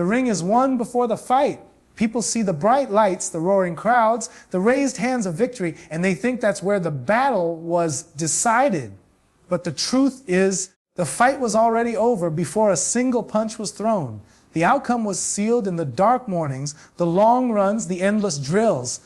The ring is won before the fight. People see the bright lights, the roaring crowds, the raised hands of victory, and they think that's where the battle was decided. But the truth is, the fight was already over before a single punch was thrown. The outcome was sealed in the dark mornings, the long runs, the endless drills,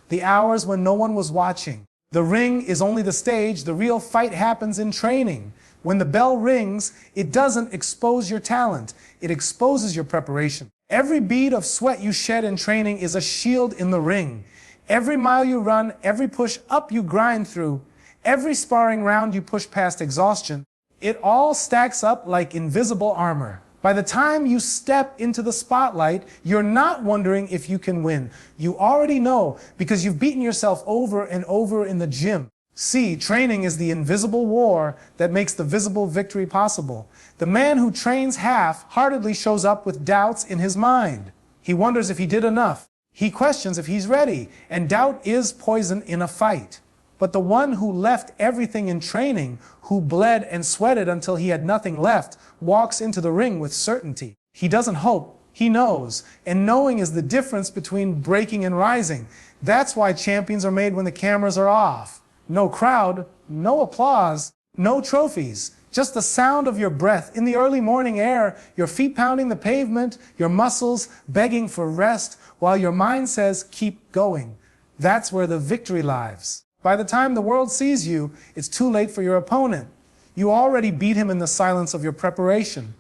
the hours when no one was watching. The ring is only the stage. The real fight happens in training. When the bell rings, it doesn't expose your talent. It exposes your preparation. Every bead of sweat you shed in training is a shield in the ring. Every mile you run, every push up you grind through, every sparring round you push past exhaustion, it all stacks up like invisible armor. By the time you step into the spotlight, you're not wondering if you can win. You already know because you've beaten yourself over and over in the gym. See, training is the invisible war that makes the visible victory possible. The man who trains half-heartedly shows up with doubts in his mind. He wonders if he did enough. He questions if he's ready, and doubt is poison in a fight. But the one who left everything in training, who bled and sweated until he had nothing left, walks into the ring with certainty. He doesn't hope, he knows. And knowing is the difference between breaking and rising. That's why champions are made when the cameras are off. No crowd, no applause, no trophies. Just the sound of your breath in the early morning air, your feet pounding the pavement, your muscles begging for rest, while your mind says, keep going. That's where the victory lies. By the time the world sees you, it's too late for your opponent. You already beat him in the silence of your preparation.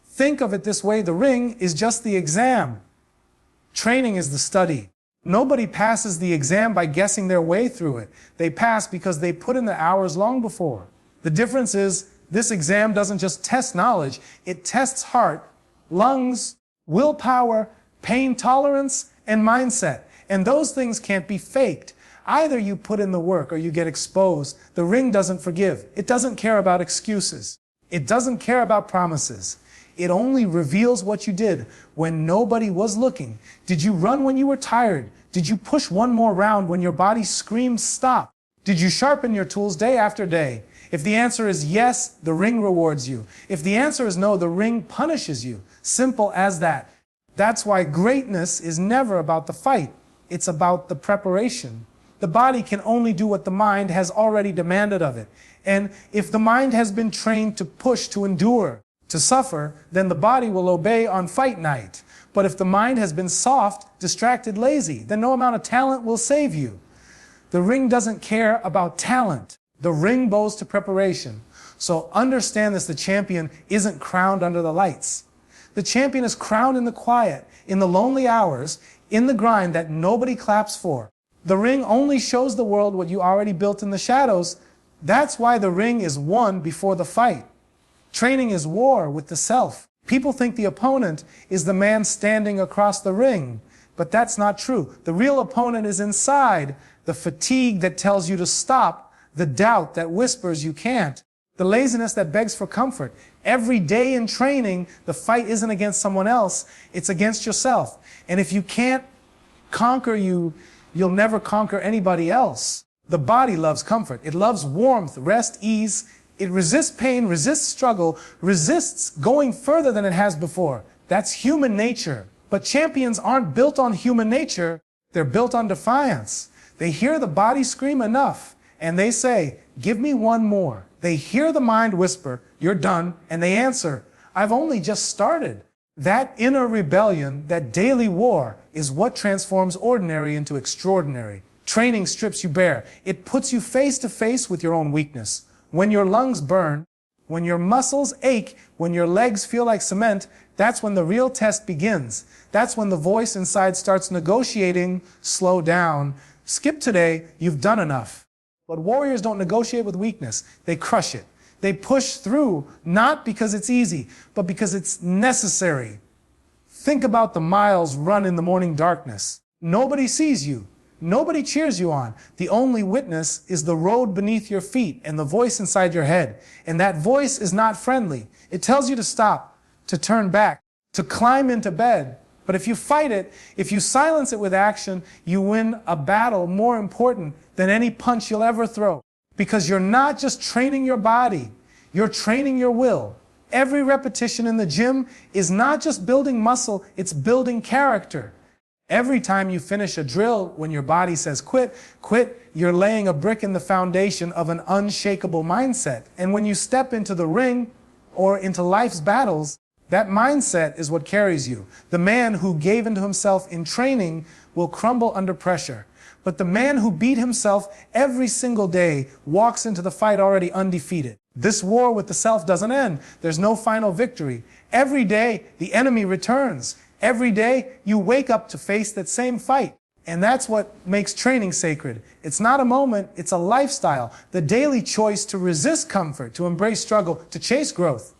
Think of it this way, the ring is just the exam. Training is the study. Nobody passes the exam by guessing their way through it. They pass because they put in the hours long before. The difference is, this exam doesn't just test knowledge, it tests heart, lungs, willpower, pain tolerance, and mindset. And those things can't be faked. Either you put in the work or you get exposed. The ring doesn't forgive. It doesn't care about excuses. It doesn't care about promises. It only reveals what you did when nobody was looking. Did you run when you were tired? Did you push one more round when your body screamed stop? Did you sharpen your tools day after day? If the answer is yes, the ring rewards you. If the answer is no, the ring punishes you. Simple as that. That's why greatness is never about the fight. It's about the preparation. The body can only do what the mind has already demanded of it. And if the mind has been trained to push, to endure, to suffer, then the body will obey on fight night. But if the mind has been soft, distracted, lazy, then no amount of talent will save you. The ring doesn't care about talent. The ring bows to preparation. So understand this, the champion isn't crowned under the lights. The champion is crowned in the quiet, in the lonely hours, in the grind that nobody claps for. The ring only shows the world what you already built in the shadows. That's why the ring is won before the fight. Training is war with the self. People think the opponent is the man standing across the ring, but that's not true. The real opponent is inside, the fatigue that tells you to stop, the doubt that whispers you can't, the laziness that begs for comfort. Every day in training, the fight isn't against someone else, it's against yourself. And if you can't conquer you, you'll never conquer anybody else. The body loves comfort. It loves warmth, rest, ease. It resists pain, resists struggle, resists going further than it has before. That's human nature. But champions aren't built on human nature. They're built on defiance. They hear the body scream enough, and they say, give me one more. They hear the mind whisper, you're done, and they answer, I've only just started. That inner rebellion, that daily war, is what transforms ordinary into extraordinary. Training strips you bare. It puts you face to face with your own weakness. When your lungs burn, when your muscles ache, when your legs feel like cement, that's when the real test begins. That's when the voice inside starts negotiating, slow down. Skip today, you've done enough. But warriors don't negotiate with weakness. They crush it. They push through, not because it's easy, but because it's necessary. Think about the miles run in the morning darkness. Nobody sees you. Nobody cheers you on. The only witness is the road beneath your feet and the voice inside your head. And that voice is not friendly. It tells you to stop, to turn back, to climb into bed. But if you fight it, if you silence it with action, you win a battle more important than any punch you'll ever throw. Because you're not just training your body, you're training your will. Every repetition in the gym is not just building muscle, it's building character. Every time you finish a drill, when your body says quit, you're laying a brick in the foundation of an unshakable mindset. And when you step into the ring or into life's battles, that mindset is what carries you. The man who gave into himself in training will crumble under pressure. But the man who beat himself every single day walks into the fight already undefeated. This war with the self doesn't end. There's no final victory. Every day, the enemy returns. Every day, you wake up to face that same fight. And that's what makes training sacred. It's not a moment, it's a lifestyle. The daily choice to resist comfort, to embrace struggle, to chase growth.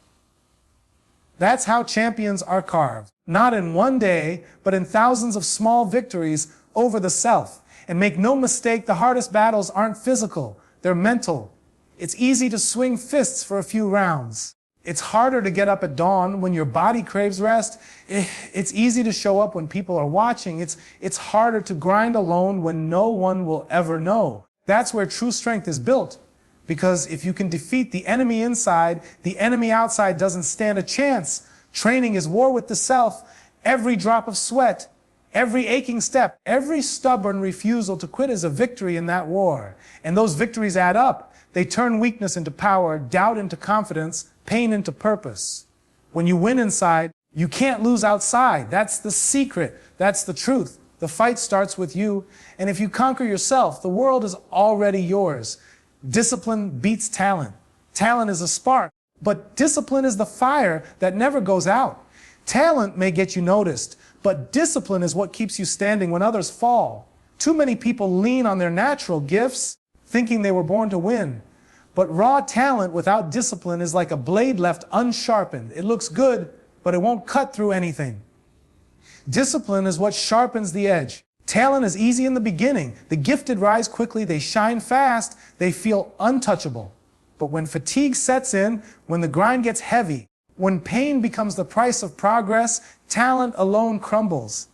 That's how champions are carved. Not in one day, but in thousands of small victories over the self. And make no mistake, the hardest battles aren't physical, they're mental. It's easy to swing fists for a few rounds. It's harder to get up at dawn when your body craves rest. It's easy to show up when people are watching. It's harder to grind alone when no one will ever know. That's where true strength is built. Because if you can defeat the enemy inside, the enemy outside doesn't stand a chance. Training is war with the self. Every drop of sweat, every aching step, every stubborn refusal to quit is a victory in that war. And those victories add up. They turn weakness into power, doubt into confidence, pain into purpose. When you win inside, you can't lose outside. That's the secret. That's the truth. The fight starts with you. And if you conquer yourself, the world is already yours. Discipline beats talent. Talent is a spark, but discipline is the fire that never goes out. Talent may get you noticed, but discipline is what keeps you standing when others fall. Too many people lean on their natural gifts, thinking they were born to win. But raw talent without discipline is like a blade left unsharpened. It looks good, but it won't cut through anything. Discipline is what sharpens the edge. Talent is easy in the beginning. The gifted rise quickly, they shine fast, they feel untouchable. But when fatigue sets in, when the grind gets heavy, when pain becomes the price of progress, talent alone crumbles.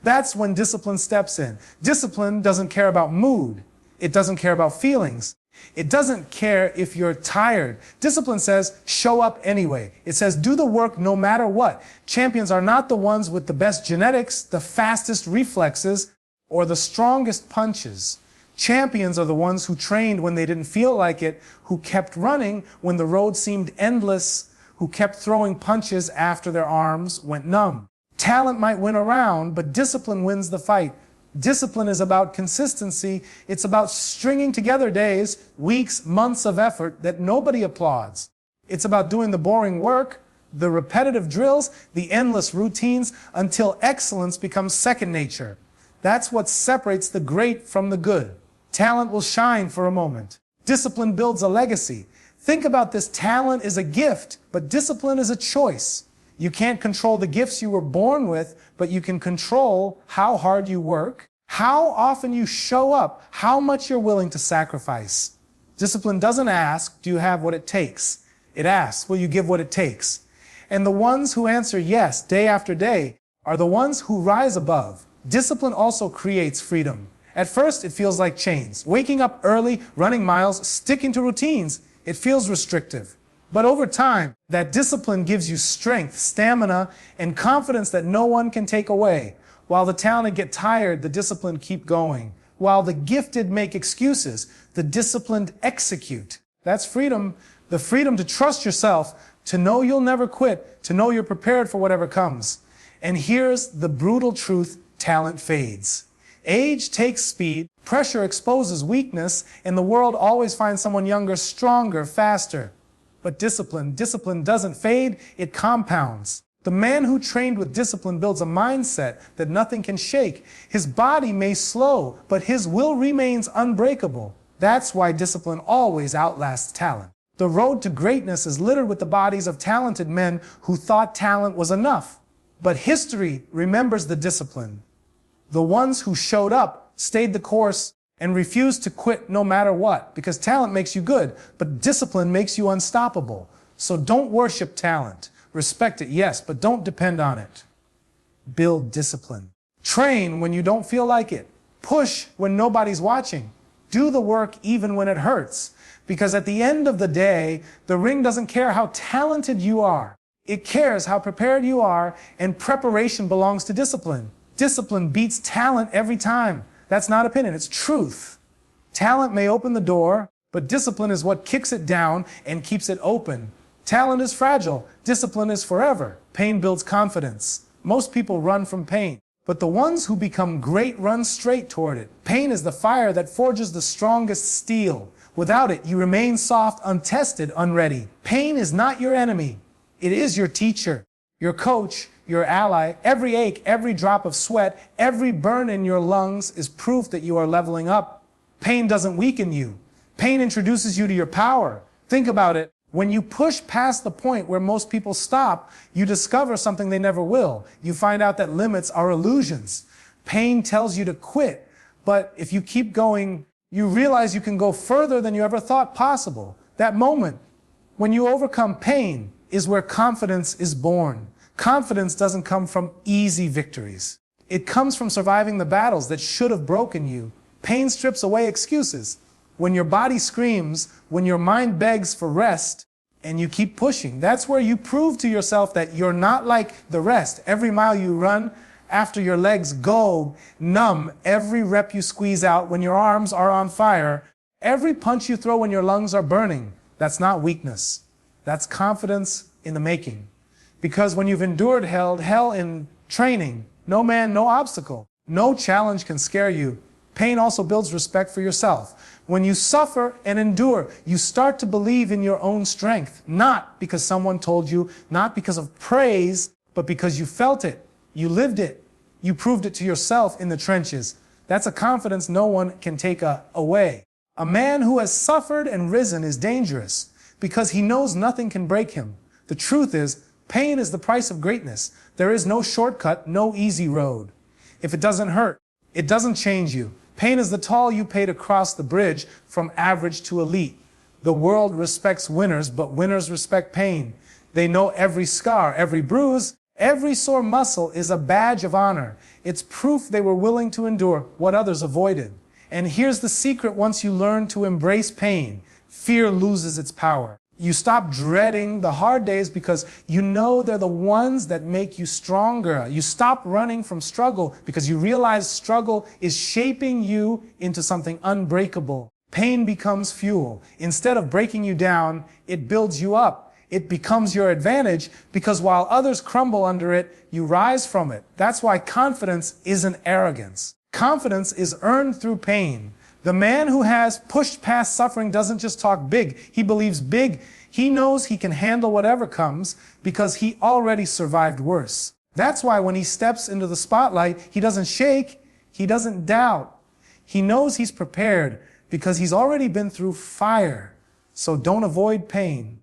That's when discipline steps in. Discipline doesn't care about mood. It doesn't care about feelings. It doesn't care if you're tired. Discipline says, show up anyway. It says, do the work no matter what. Champions are not the ones with the best genetics, the fastest reflexes, or the strongest punches. Champions are the ones who trained when they didn't feel like it, who kept running when the road seemed endless, who kept throwing punches after their arms went numb. Talent might win a round, but discipline wins the fight. Discipline is about consistency. It's about stringing together days, weeks, months of effort that nobody applauds. It's about doing the boring work, the repetitive drills, the endless routines, until excellence becomes second nature. That's what separates the great from the good. Talent will shine for a moment. Discipline builds a legacy. Think about this. Talent is a gift, but discipline is a choice. You can't control the gifts you were born with, but you can control how hard you work, how often you show up, how much you're willing to sacrifice. Discipline doesn't ask, do you have what it takes? It asks, will you give what it takes? And the ones who answer yes day after day are the ones who rise above. Discipline also creates freedom. At first, it feels like chains. Waking up early, running miles, sticking to routines, it feels restrictive. But over time, that discipline gives you strength, stamina, and confidence that no one can take away. While the talented get tired, the disciplined keep going. While the gifted make excuses, the disciplined execute. That's freedom. The freedom to trust yourself, to know you'll never quit, to know you're prepared for whatever comes. And here's the brutal truth: talent fades. Age takes speed, pressure exposes weakness, and the world always finds someone younger, stronger, faster. But discipline doesn't fade, it compounds. The man who trained with discipline builds a mindset that nothing can shake. His body may slow, but his will remains unbreakable. That's why discipline always outlasts talent. The road to greatness is littered with the bodies of talented men who thought talent was enough. But history remembers the discipline. The ones who showed up, stayed the course, and refuse to quit no matter what, because talent makes you good, but discipline makes you unstoppable. So don't worship talent. Respect it, yes, but don't depend on it. Build discipline. Train when you don't feel like it. Push when nobody's watching. Do the work even when it hurts. Because at the end of the day, the ring doesn't care how talented you are. It cares how prepared you are, and preparation belongs to discipline. Discipline beats talent every time. That's not opinion, it's truth. Talent may open the door, but discipline is what kicks it down and keeps it open. Talent is fragile. Discipline is forever. Pain builds confidence. Most people run from pain, but the ones who become great run straight toward it. Pain is the fire that forges the strongest steel. Without it, you remain soft, untested, unready. Pain is not your enemy. It is your teacher, your coach, your ally. Every ache, every drop of sweat, every burn in your lungs is proof that you are leveling up. Pain doesn't weaken you. Pain introduces you to your power. Think about it. When you push past the point where most people stop, you discover something they never will. You find out that limits are illusions. Pain tells you to quit, but if you keep going, you realize you can go further than you ever thought possible. That moment, when you overcome pain, is where confidence is born. Confidence doesn't come from easy victories. It comes from surviving the battles that should have broken you. Pain strips away excuses. When your body screams, when your mind begs for rest, and you keep pushing, that's where you prove to yourself that you're not like the rest. Every mile you run, after your legs go numb, every rep you squeeze out when your arms are on fire, every punch you throw when your lungs are burning, that's not weakness. That's confidence in the making. Because when you've endured hell in training, no man, no obstacle, no challenge can scare you. Pain also builds respect for yourself. When you suffer and endure, you start to believe in your own strength, not because someone told you, not because of praise, but because you felt it, you lived it, you proved it to yourself in the trenches. That's a confidence no one can take away. A man who has suffered and risen is dangerous because he knows nothing can break him. The truth is, pain is the price of greatness. There is no shortcut, no easy road. If it doesn't hurt, it doesn't change you. Pain is the toll you pay to cross the bridge from average to elite. The world respects winners, but winners respect pain. They know every scar, every bruise, every sore muscle is a badge of honor. It's proof they were willing to endure what others avoided. And here's the secret: once you learn to embrace pain, fear loses its power. You stop dreading the hard days because you know they're the ones that make you stronger. You stop running from struggle because you realize struggle is shaping you into something unbreakable. Pain becomes fuel. Instead of breaking you down, it builds you up. It becomes your advantage because while others crumble under it, you rise from it. That's why confidence isn't arrogance. Confidence is earned through pain. The man who has pushed past suffering doesn't just talk big. He believes big. He knows he can handle whatever comes because he already survived worse. That's why when he steps into the spotlight, he doesn't shake. He doesn't doubt. He knows he's prepared because he's already been through fire. So don't avoid pain.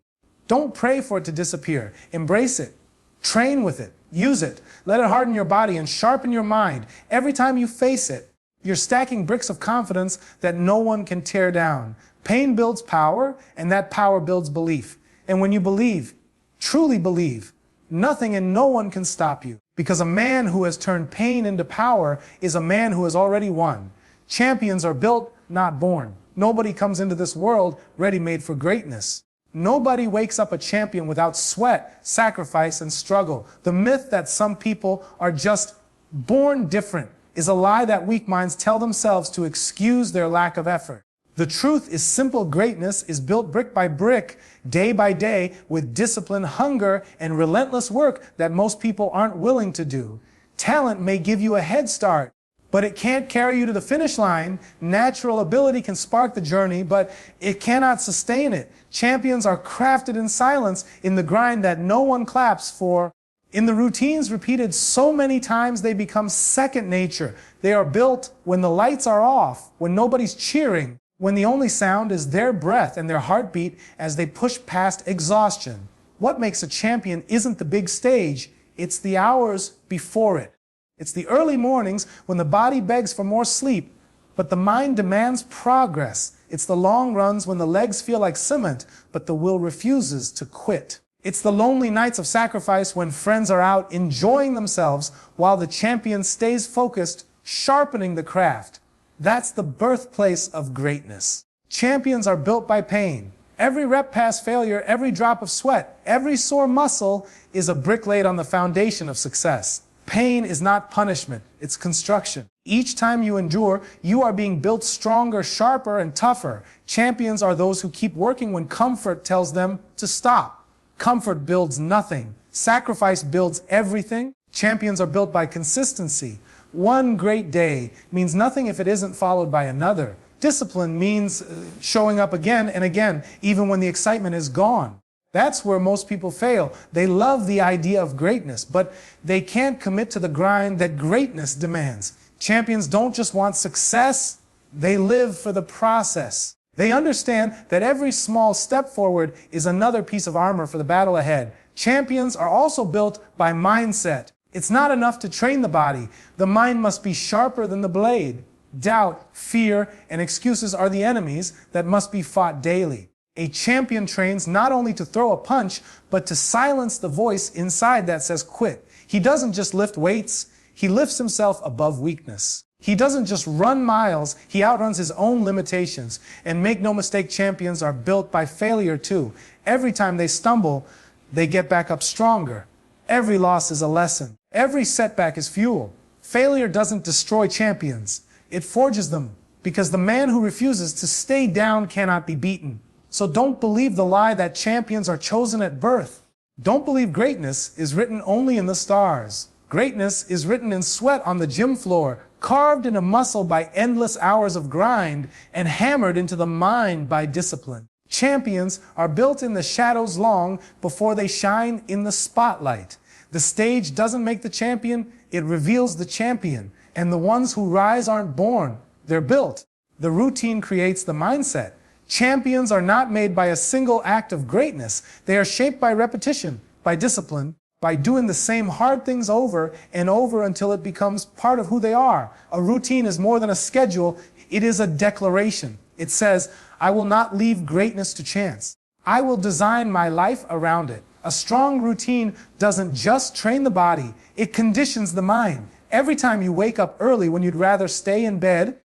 Don't pray for it to disappear. Embrace it. Train with it. Use it. Let it harden your body and sharpen your mind. Every time you face it, you're stacking bricks of confidence that no one can tear down. Pain builds power, and that power builds belief. And when you believe, truly believe, nothing and no one can stop you. Because a man who has turned pain into power is a man who has already won. Champions are built, not born. Nobody comes into this world ready-made for greatness. Nobody wakes up a champion without sweat, sacrifice, and struggle. The myth that some people are just born different is a lie that weak minds tell themselves to excuse their lack of effort. The truth is simple greatness is built brick by brick, day by day, with discipline, hunger, and relentless work that most people aren't willing to do. Talent may give you a head start, but it can't carry you to the finish line. Natural ability can spark the journey, but it cannot sustain it. Champions are crafted in silence, in the grind that no one claps for. In the routines repeated so many times they become second nature. They are built when the lights are off, when nobody's cheering, when the only sound is their breath and their heartbeat as they push past exhaustion. What makes a champion isn't the big stage, it's the hours before it. It's the early mornings when the body begs for more sleep, but the mind demands progress. It's the long runs when the legs feel like cement, but the will refuses to quit. It's the lonely nights of sacrifice when friends are out enjoying themselves while the champion stays focused, sharpening the craft. That's the birthplace of greatness. Champions are built by pain. Every rep past failure, every drop of sweat, every sore muscle is a brick laid on the foundation of success. Pain is not punishment, it's construction. Each time you endure, you are being built stronger, sharper, and tougher. Champions are those who keep working when comfort tells them to stop. Comfort builds nothing. Sacrifice builds everything. Champions are built by consistency. One great day means nothing if it isn't followed by another. Discipline means showing up again and again, even when the excitement is gone. That's where most people fail. They love the idea of greatness, but they can't commit to the grind that greatness demands. Champions don't just want success, they live for the process. They understand that every small step forward is another piece of armor for the battle ahead. Champions are also built by mindset. It's not enough to train the body. The mind must be sharper than the blade. Doubt, fear, and excuses are the enemies that must be fought daily. A champion trains not only to throw a punch, but to silence the voice inside that says quit. He doesn't just lift weights, he lifts himself above weakness. He doesn't just run miles, he outruns his own limitations. And make no mistake, champions are built by failure too. Every time they stumble, they get back up stronger. Every loss is a lesson. Every setback is fuel. Failure doesn't destroy champions. It forges them, because the man who refuses to stay down cannot be beaten. So don't believe the lie that champions are chosen at birth. Don't believe greatness is written only in the stars. Greatness is written in sweat on the gym floor, carved into muscle by endless hours of grind, and hammered into the mind by discipline. Champions are built in the shadows long before they shine in the spotlight. The stage doesn't make the champion, it reveals the champion. And the ones who rise aren't born, they're built. The routine creates the mindset. Champions are not made by a single act of greatness. They are shaped by repetition, by discipline, by doing the same hard things over and over until it becomes part of who they are. A routine is more than a schedule, it is a declaration. It says, I will not leave greatness to chance. I will design my life around it. A strong routine doesn't just train the body, it conditions the mind. Every time you wake up early when you'd rather stay in bed,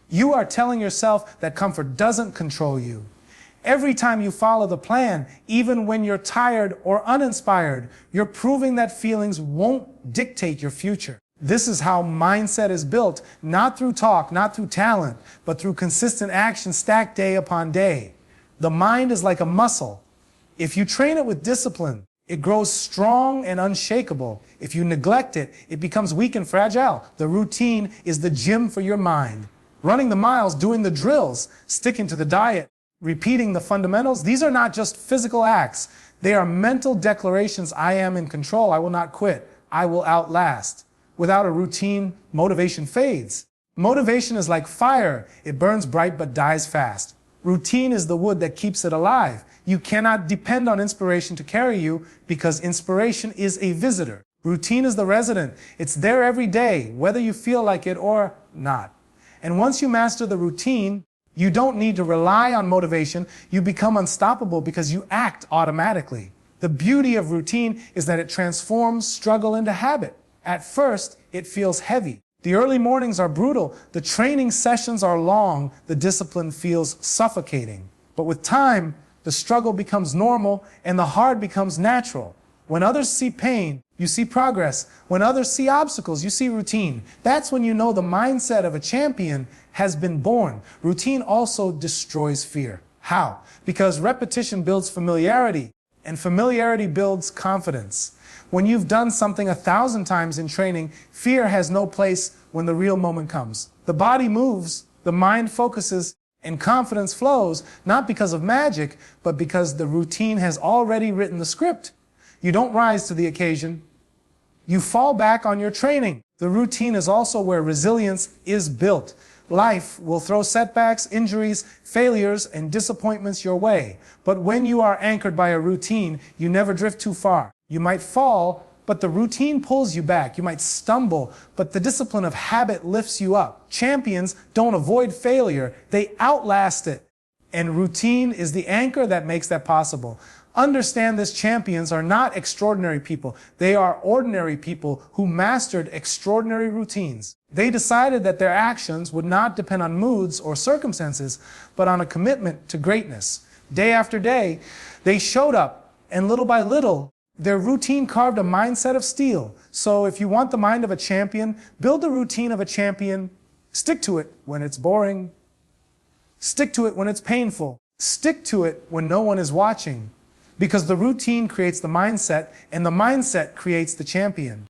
you are telling yourself that comfort doesn't control you. Every time you follow the plan, even when you're tired or uninspired, you're proving that feelings won't dictate your future. This is how mindset is built, not through talk, not through talent, but through consistent action stacked day upon day. The mind is like a muscle. If you train it with discipline, it grows strong and unshakable. If you neglect it, it becomes weak and fragile. The routine is the gym for your mind. Running the miles, doing the drills, sticking to the diet, repeating the fundamentals, these are not just physical acts. They are mental declarations. I am in control. I will not quit. I will outlast. Without a routine, motivation fades. Motivation is like fire. It burns bright but dies fast. Routine is the wood that keeps it alive. You cannot depend on inspiration to carry you because inspiration is a visitor. Routine is the resident. It's there every day, whether you feel like it or not. And once you master the routine, you don't need to rely on motivation. You become unstoppable because you act automatically. The beauty of routine is that it transforms struggle into habit. At first, it feels heavy. The early mornings are brutal. The training sessions are long. The discipline feels suffocating. But with time, the struggle becomes normal and the hard becomes natural. When others see pain, you see progress. When others see obstacles, you see routine. That's when you know the mindset of a champion has been born. Routine also destroys fear. How? Because repetition builds familiarity, and familiarity builds confidence. When you've done something 1,000 times in training, fear has no place when the real moment comes. The body moves, the mind focuses, and confidence flows, not because of magic, but because the routine has already written the script. You don't rise to the occasion. You fall back on your training. The routine is also where resilience is built. Life will throw setbacks, injuries, failures, and disappointments your way. But when you are anchored by a routine, you never drift too far. You might fall, but the routine pulls you back. You might stumble, but the discipline of habit lifts you up. Champions don't avoid failure, they outlast it. And routine is the anchor that makes that possible. Understand this: champions are not extraordinary people. They are ordinary people who mastered extraordinary routines. They decided that their actions would not depend on moods or circumstances, but on a commitment to greatness. Day after day, they showed up, and little by little, their routine carved a mindset of steel. So if you want the mind of a champion, build the routine of a champion. Stick to it when it's boring. Stick to it when it's painful. Stick to it when no one is watching. Because the routine creates the mindset, and the mindset creates the champion.